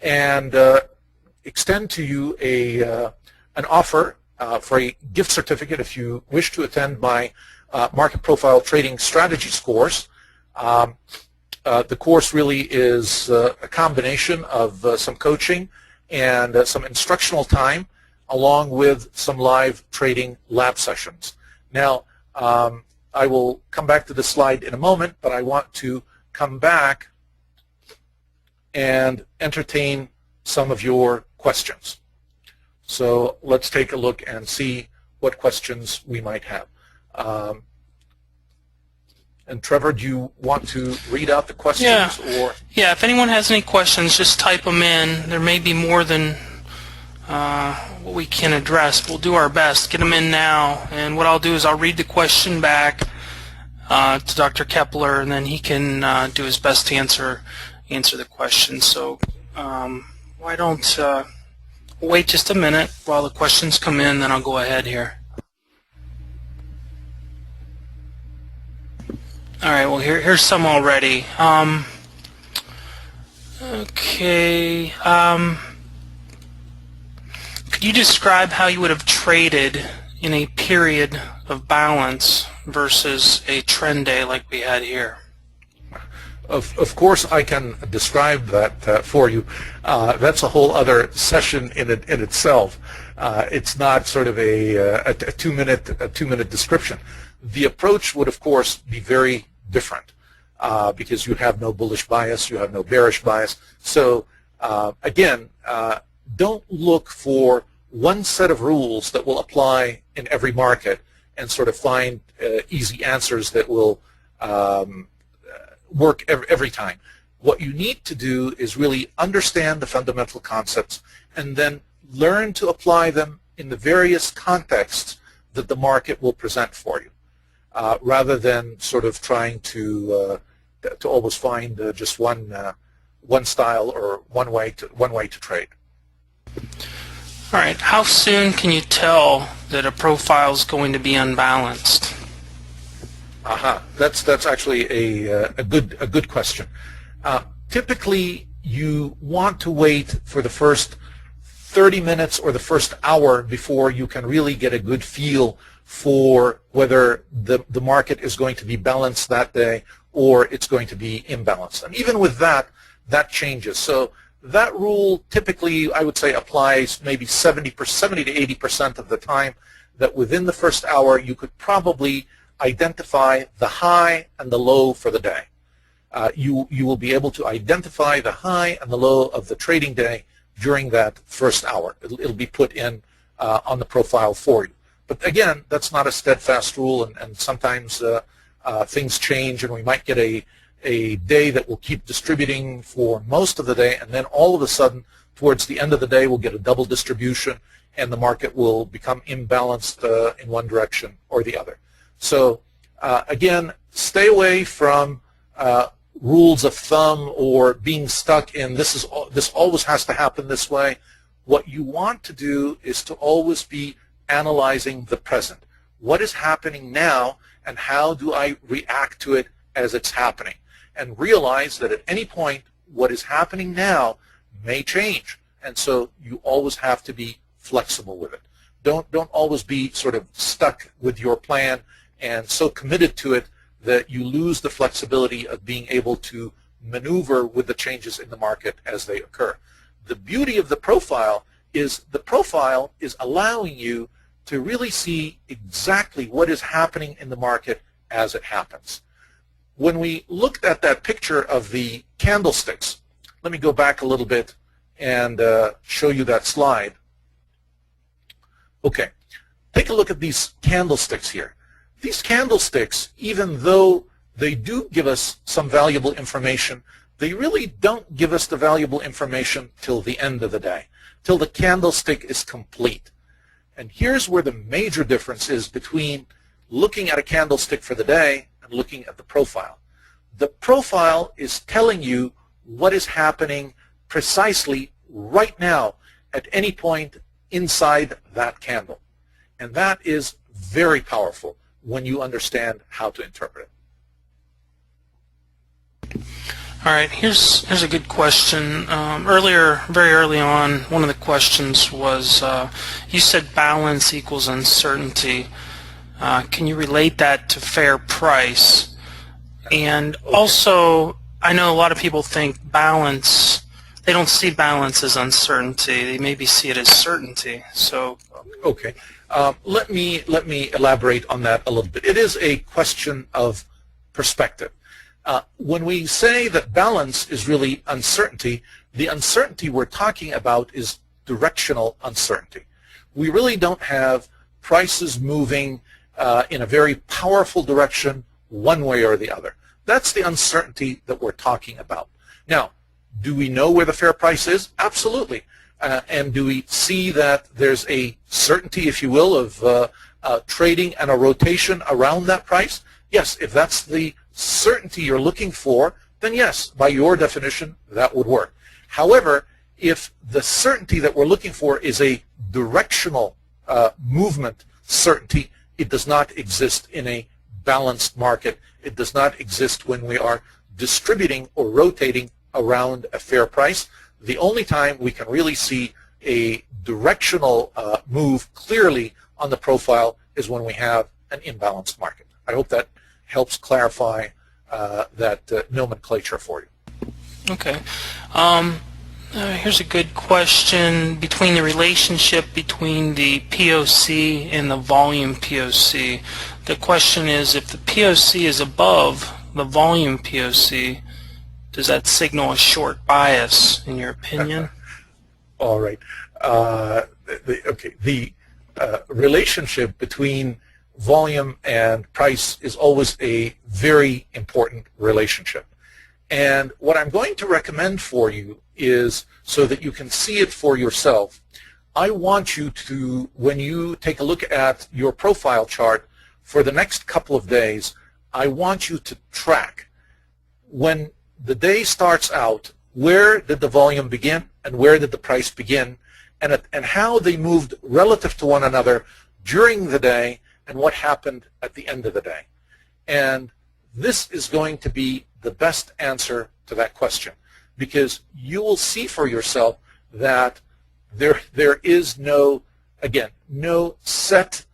and extend to you an offer for a gift certificate if you wish to attend my Market Profile Trading Strategies course. The course really is a combination of some coaching and some instructional time, along with some live trading lab sessions. Now, I will come back to this slide in a moment, but I want to come back and entertain some of your questions. So let's take a look and see what questions we might have. And Trevor, do you want to read out the questions? Yeah. Yeah, if anyone has any questions, just type them in. There may be more than what we can address. We'll do our best. Get them in now. And what I'll do is I'll read the question back to Dr. Kepler, and then he can do his best to answer the question. So why don't we'll wait just a minute while the questions come in, then I'll go ahead here. All right, well, here's some already. Okay. Could you describe how you would have traded in a period of balance versus a trend day like we had here? Of course, I can describe that for you. That's a whole other session in itself. It's not sort of a two-minute description. The approach would, of course, be very different because you have no bullish bias, you have no bearish bias. So again, don't look for one set of rules that will apply in every market and sort of find easy answers that will work every time. What you need to do is really understand the fundamental concepts and then learn to apply them in the various contexts that the market will present for you, rather than sort of trying to always find just one style or one way to trade. All right. How soon can you tell that a profile is going to be unbalanced? That's actually a good question. Typically, you want to wait for the first 30 minutes or the first hour before you can really get a good feel for whether the market is going to be balanced that day or it's going to be imbalanced. And even with that changes. So that rule typically, I would say, applies maybe 70 to 80% of the time, that within the first hour you could probably identify the high and the low for the day. You will be able to identify the high and the low of the trading day during that first hour. It'll be put in on the profile for you. But again, that's not a steadfast rule, and sometimes things change, and we might get a day that will keep distributing for most of the day, and then all of a sudden, towards the end of the day, we'll get a double distribution, and the market will become imbalanced in one direction or the other. So again, stay away from rules of thumb or being stuck in this always has to happen this way. What you want to do is to always be analyzing the present. What is happening now, and how do I react to it as it's happening? And realize that at any point, what is happening now may change. And so you always have to be flexible with it. Don't always be sort of stuck with your plan and so committed to it that you lose the flexibility of being able to maneuver with the changes in the market as they occur. The beauty of the profile is allowing you to really see exactly what is happening in the market as it happens. When we looked at that picture of the candlesticks, let me go back a little bit and show you that slide. Okay, take a look at these candlesticks here. These candlesticks, even though they do give us some valuable information, they really don't give us the valuable information till the end of the day, till the candlestick is complete. And here's where the major difference is between looking at a candlestick for the day and looking at the profile. The profile is telling you what is happening precisely right now at any point inside that candle. And that is very powerful when you understand how to interpret it. All right, here's a good question. Very early on, one of the questions was, you said balance equals uncertainty. Can you relate that to fair price? And also, I know a lot of people think balance, they don't see balance as uncertainty. They maybe see it as certainty. So, okay, let me elaborate on that a little bit. It is a question of perspective. When we say that balance is really uncertainty, the uncertainty we're talking about is directional uncertainty. We really don't have prices moving in a very powerful direction one way or the other. That's the uncertainty that we're talking about. Now, do we know where the fair price is? Absolutely. And do we see that there's a certainty, if you will, of trading and a rotation around that price? Yes, if that's the certainty you're looking for, then yes, by your definition, that would work. However, if the certainty that we're looking for is a directional movement certainty, it does not exist in a balanced market. It does not exist when we are distributing or rotating around a fair price. The only time we can really see a directional move clearly on the profile is when we have an imbalanced market. I hope that helps clarify that nomenclature for you. Okay. Here's a good question between the relationship between the POC and the volume POC. The question is, if the POC is above the volume POC, does that signal a short bias, in your opinion? All right. The relationship between volume and price is always a very important relationship. And what I'm going to recommend for you is, so that you can see it for yourself, I want you to, when you take a look at your profile chart for the next couple of days, I want you to track, when the day starts out, where did the volume begin and where did the price begin, and how they moved relative to one another during the day, and what happened at the end of the day. And this is going to be the best answer to that question, because you will see for yourself that there is no, again, no set